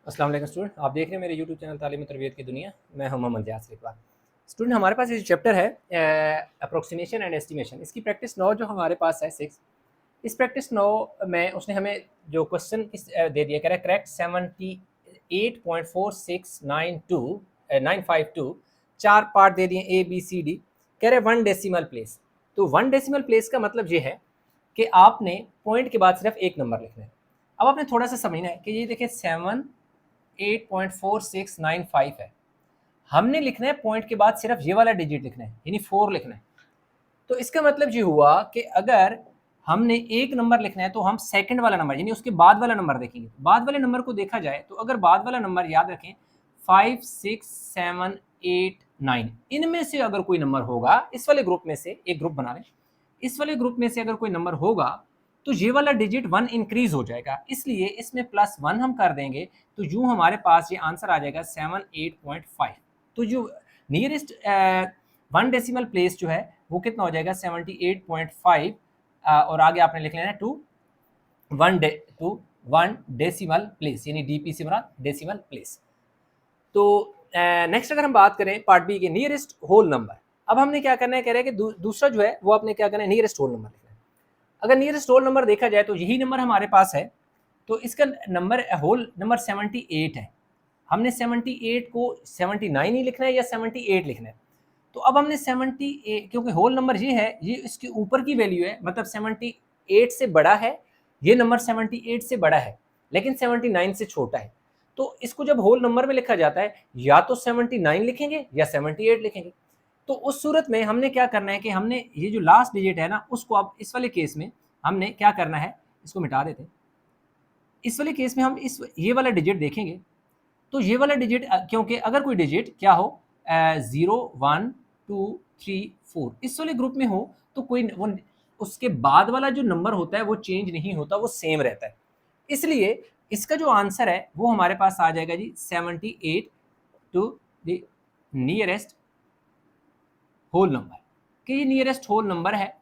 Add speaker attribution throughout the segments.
Speaker 1: अस्सलाम वालेकुम स्टूडेंट, आप देख रहे हैं मेरे यूट्यूब चैनल तालीम तरबियत की दुनिया। मैं हूं मोहम्मद यासिर इकबाल। स्टूडेंट, हमारे पास ये चैप्टर है अप्रोक्सीमेशन एंड एस्टिमेशन। इसकी प्रैक्टिस 9 जो हमारे पास है 6। इस प्रैक्टिस 9 में उसने हमें जो क्वेश्चन दे दिया, कह रहा है करेक्ट 78.4692 952। चार पार्ट दे दिए ए बी सी डी। कह रहे वन डेसिमल प्लेस। तो वन डेसिमल प्लेस का मतलब ये है कि आपने पॉइंट के बाद सिर्फ एक नंबर लिखना है। अब आपने थोड़ा सा समझना है कि ये देखिए 78.4695 है। हमने लिखना है पॉइंट के बाद सिर्फ ये वाला डिजिट लिखना है, यानी 4 लिखना है। तो इसका मतलब ये हुआ कि अगर हमने एक नंबर लिखना है तो हम सेकंड वाला नंबर यानी उसके बाद वाला नंबर देखेंगे। बाद वाले नंबर को देखा जाए तो अगर बाद वाला नंबर याद रखें 5 6 7 8 9, इनमें से अगर कोई नंबर होगा, इस वाले ग्रुप में से एक ग्रुप बना लें, इस वाले ग्रुप में से अगर कोई नंबर होगा तो ये वाला डिजिट 1 इंक्रीज हो जाएगा, इसलिए इसमें +1 हम कर देंगे। तो यूं हमारे पास ये आंसर आ जाएगा 78.5। तो जो नियरेस्ट वन डेसिमल प्लेस जो है वो कितना हो जाएगा 78.5। और आगे आपने लिख लेना है टू वन डेसिमल प्लेस, यानी डीपी से बना डेसिमल प्लेस। तो नेक्स्ट अगर हम बात करें पार्ट बी के नियरेस्ट होल नंबर। अब हमने क्या करना है, कह रहे हैं कि दूसरा जो है वो आपने क्या करना है, नियरेस्ट होल नंबर लिखना है। अगर नियरेस्ट होल नंबर देखा जाए तो यही नंबर हमारे पास है, तो इसका नंबर होल नंबर 78 है। हमने 78 को 79 ही लिखना है या 78 लिखना है। तो अब हमने 78, क्योंकि होल नंबर ये है, ये इसके ऊपर की वैल्यू है, मतलब 78 से बड़ा है, ये नंबर 78 से बड़ा है लेकिन 79 से छोटा है। तो इसको जब होल नंबर में लिखा जाता है या तो 79 लिखेंगे या 78 लिखेंगे। तो उस सूरत में हमने क्या करना है कि हमने ये जो लास्ट डिजिट है ना, उसको अब इस वाले केस में हमने क्या करना है, इसको मिटा देते हैं। इस वाले केस में हम ये वाला डिजिट देखेंगे। तो ये वाला डिजिट क्योंकि अगर कोई डिजिट क्या हो 0 1 2 3 4 इस वाले ग्रुप में हो तो कोई वो उसके बाद वाला जो नंबर होता है वो चेंज नहीं होता, वो सेम रहता है। इसलिए इसका जो आंसर है वो हमारे पास आ जाएगा जी 78 to the nearest whole number, कि ये नियरेस्ट होल नंबर है।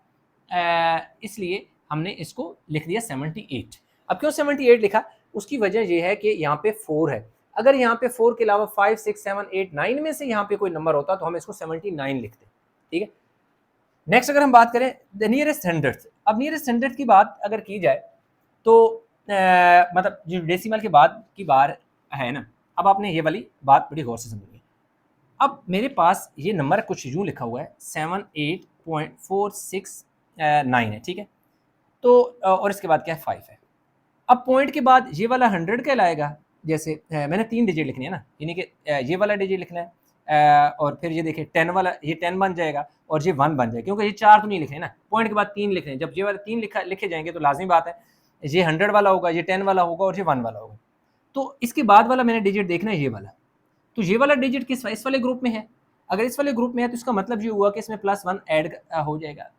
Speaker 1: इसलिए हमने इसको लिख दिया 78। अब क्यों 78 लिखा, उसकी वजह यह है कि यहाँ पे 4 है। अगर यहाँ पे 4 के अलावा 5 6 7 8 9 में से यहाँ पे कोई नंबर होता तो हम इसको 79 लिखते। ठीक है। नेक्स्ट अगर हम बात करें द नियरेस्ट 100। अब नियरेस्ट 100 की बात अगर की जाए तो मतलब जो डेसिमल के बाद की बार है ना, अब आपने ये वाली बात बड़ी गौर से समझनी है। अब मेरे पास ये नंबर कुछ यूं लिखा हुआ है 78.469 है, ठीक है। तो और इसके बाद क्या है 5 है। अब पॉइंट के बाद ये वाला 100 कहलाएगा। जैसे मैंने 3 डिजिट लिखने हैं ना, यानी कि ये वाला डिजिट लिखना है, और फिर ये देखिए 10 वाला, ये 10 बन जाएगा और ये 1 बन जाएगा, क्योंकि ये 4 तो नहीं लिखने ना, पॉइंट के बाद 3 लिखने हैं। जब ये वाला 3 लिखे जाएंगे तो लाजमी बात है ये 100 वाला होगा, ये 10 वाला होगा और ये 1 वाला होगा। तो इसके बाद वाला मैंने डिजिट देखना है ये वाला। तो ये वाला डिजिट किस इस वाले ग्रुप में है। अगर इस वाले ग्रुप में है तो इसका मतलब ये हुआ कि इसमें +1 ऐड हो जाएगा।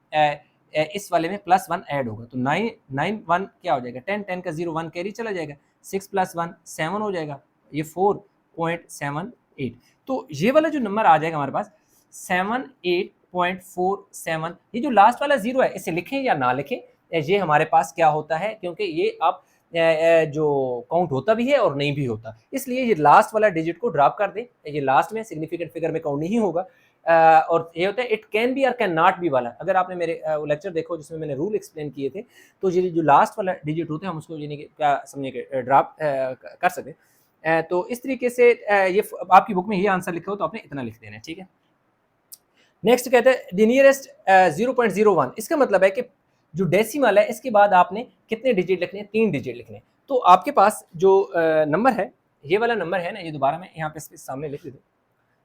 Speaker 1: इस वाले में +1 ऐड होगा तो 9 9 1 क्या हो जाएगा 10 10 का 0 1 कैरी चला जाएगा, 6 + 1 7 हो जाएगा, ये 4.78। तो ये वाला जो नंबर आ जाएगा हमारे पास 78.47। ये जो लास्ट वाला 0 है इसे लिखें या ना लिखें, ये हमारे पास क्या होता है, क्योंकि ये अब जो काउंट होता भी है और नहीं भी होता, इसलिए ये लास्ट वाला डिजिट को ड्रॉप कर दें। ये लास्ट में सिग्निफिकेंट फिगर में काउंट नहीं होगा। और ये होता है इट कैन बी और कैन नॉट बी वाला। अगर आपने मेरे लेक्चर देखो जिसमें मैंने रूल एक्सप्लेन किए थे, तो ये जो लास्ट वाला डिजिट होते हैं हम उसको यानी कि क्या समझे कि ड्रॉप कर सकते हैं। तो इस तरीके से ये आपकी बुक में ये आंसर लिखा हो तो आपने इतना लिख देना है, ठीक है। नेक्स्ट कहते हैं द नियरेस्ट 0.01। इसका मतलब है कि जो डेसिमल है इसके बाद आपने कितने डिजिट लिखने हैं, 3 डिजिट लिखने हैं। तो आपके पास जो नंबर है, ये वाला नंबर है ना, ये दोबारा मैं यहाँ पे सामने लिख देता हूँ,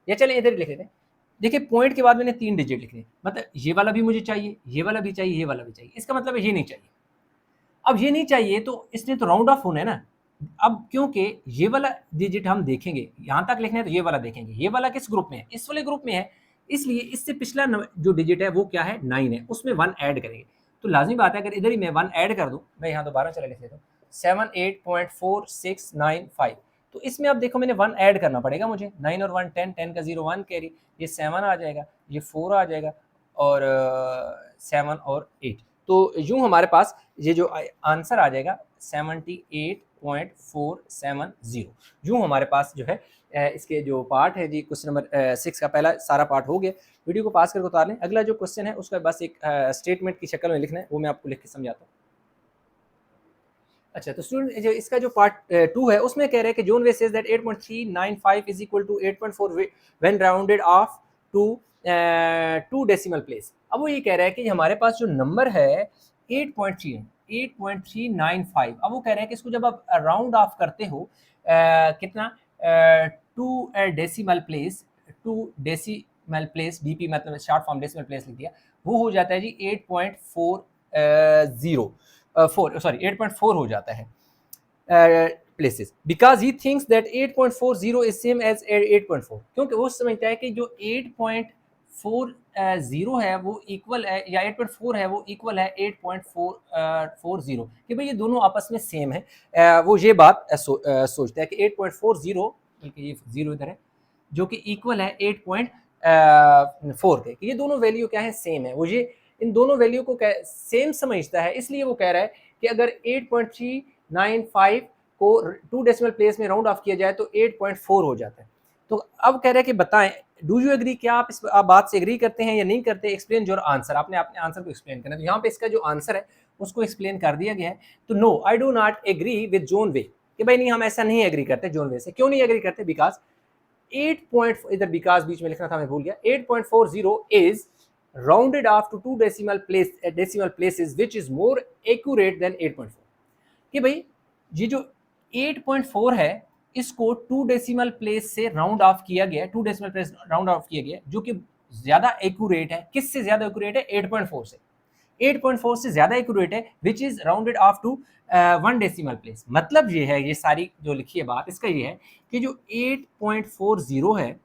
Speaker 1: या चले इधर ही लिख देते हैं। देखिए पॉइंट के बाद मैंने 3 डिजिट लिखने, मतलब ये वाला भी मुझे चाहिए, ये वाला भी चाहिए, ये वाला भी चाहिए। इसका मतलब ये नहीं चाहिए। अब ये नहीं चाहिए तो इसने तो राउंड ऑफ होना है ना। अब क्योंकि ये वाला डिजिट हम देखेंगे, यहाँ तक लिखना है तो ये वाला देखेंगे, ये वाला किस ग्रुप में है, इस वाले ग्रुप में है, इसलिए इससे पिछला जो डिजिट है वो क्या है 9 है, उसमें 1 ऐड करेंगे। तो लाजमी बात है अगर इधर ही मैं 1 ऐड कर दूं, मैं यहाँ दोबारा चला लिख लेता हूँ 78.4695। तो इसमें अब देखो मैंने 1 ऐड करना पड़ेगा मुझे, 9 और 1 10, 10 का 0 1 कैरी, ये 7 आ जाएगा, ये 4 आ जाएगा और 7 और 8। तो यूं हमारे पास ये जो आंसर आ जाएगा 78 8.470। यूँ हमारे पास जो है इसके जो पार्ट है जी, क्वेश्चन नंबर 6 का पहला सारा पार्ट हो गया। वीडियो को पास करके उतार लें। अगला जो क्वेश्चन है उसका बस एक स्टेटमेंट की शक्ल में लिखना है, वो मैं आपको लिख के समझाता हूँ। अच्छा, तो स्टूडेंट जो इसका जो पार्ट 2 है उसमें कह रहे हैं कि John way says that 8.395 is equal to 8.4 when rounded off to 2 decimal place. अब वो ये कह रहा है कि हमारे पास जो नंबर है 8.395, अब वो कह रहे हैं कि इसको जब आप राउंड ऑफ करते हो कितना 2 decimal place, 2 decimal place, DP मतलब शॉर्ट फॉर्म डेसिमल प्लेस लिख दिया, वो हो जाता है जी 8.40 सॉरी 8.4 हो जाता है places, because he thinks that 8.40 is same as 8.4, क्योंकि वो समझता है कि जो 8.40 है वो इक्वल है, या 8.4 है वो इक्वल है 8.440, कि भाई ये दोनों आपस में सेम है। वो ये बात सोचता है कि 8.40, बल्कि ये 0 इधर है, जो कि इक्वल है 8.4 के, कि ये दोनों वैल्यू क्या है, सेम है। वो ये इन दोनों वैल्यू को सेम समझता है, इसलिए वो कह रहा है कि अगर 8.395 को 2 डेसिमल प्लेस में राउंड ऑफ किया जाए तो 8.4 हो जाता है। तो अब कह रहे हैं कि बताएं, डू यू एग्री, क्या आप इस बात से एग्री करते हैं या नहीं करते? एक्सप्लेन योर आंसर, आपने अपने आंसर को एक्सप्लेन करना है। तो यहाँ पे इसका जो आंसर है उसको एक्सप्लेन कर दिया गया है। तो no, I do not agree with John way, कि भाई नहीं, हम ऐसा नहीं एग्री करते जॉन वे से। क्यों नहीं एग्री करते? बिकॉज 8. इधर बिकॉज बीच में लिखना था, मैं भूल गया। 8.40 is rounded off to 2 decimal places which is more accurate than 8.4, कि भाई ये जो 8.4 है इसको 2 डेसिमल प्लेस से राउंड ऑफ किया गया, 2 डेसिमल प्लेस राउंड ऑफ किया गया, जो कि ज्यादा एक्यूरेट है। किससे ज्यादा एक्यूरेट है? 8.4 से। 8.4 से ज्यादा एक्यूरेट है, which is rounded off to 1 decimal place. मतलब ये है, ये सारी जो लिखी है बात इसका ये है कि जो 8.40 है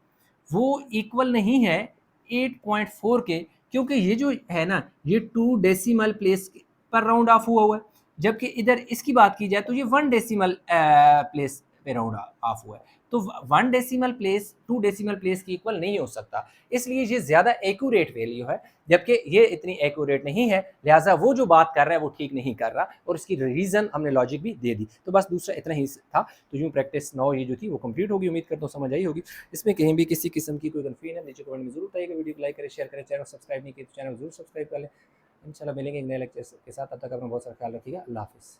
Speaker 1: वो इक्वल नहीं है 8.4 के, क्योंकि ये जो है ना, ये 2 डेसिमल प्लेस पर राउंड ऑफ हुआ है, जबकि इधर इसकी बात की जाए तो ये 1 डेसिमल प्लेस पे राउंड ऑफ हुआ है। तो 1 डेसिमल प्लेस 2 डेसिमल प्लेस की इक्वल नहीं हो सकता, इसलिए ये ज्यादा एक्यूरेट वैल्यू है, जबकि ये इतनी एक्यूरेट नहीं है। लिहाजा वो जो बात कर रहा है वो ठीक नहीं कर रहा, और इसकी रीजन हमने लॉजिक भी दे दी। तो बस दूसरा इतना ही था। तो यूँ प्रैक्टिस 9 ये जो थी वो कंप्लीट होगी। उम्मीद करता हूँ समझ आई होगी। इसमें कहीं भी किसी किस्म की कोई कन्फ्यूजन है नीचे कमेंट में जरूर बताइएगा। वीडियो को लाइक करें, शेयर करें, चैनल सब्सक्राइब नहीं किया तो चैनल जरूर सब्सक्राइब कर लें। इंशाल्लाह मिलेंगे एक नए लेक्चर के साथ, तब तक अपना बहुत सारा ख्याल रखिएगा। अल्लाह हाफिज़।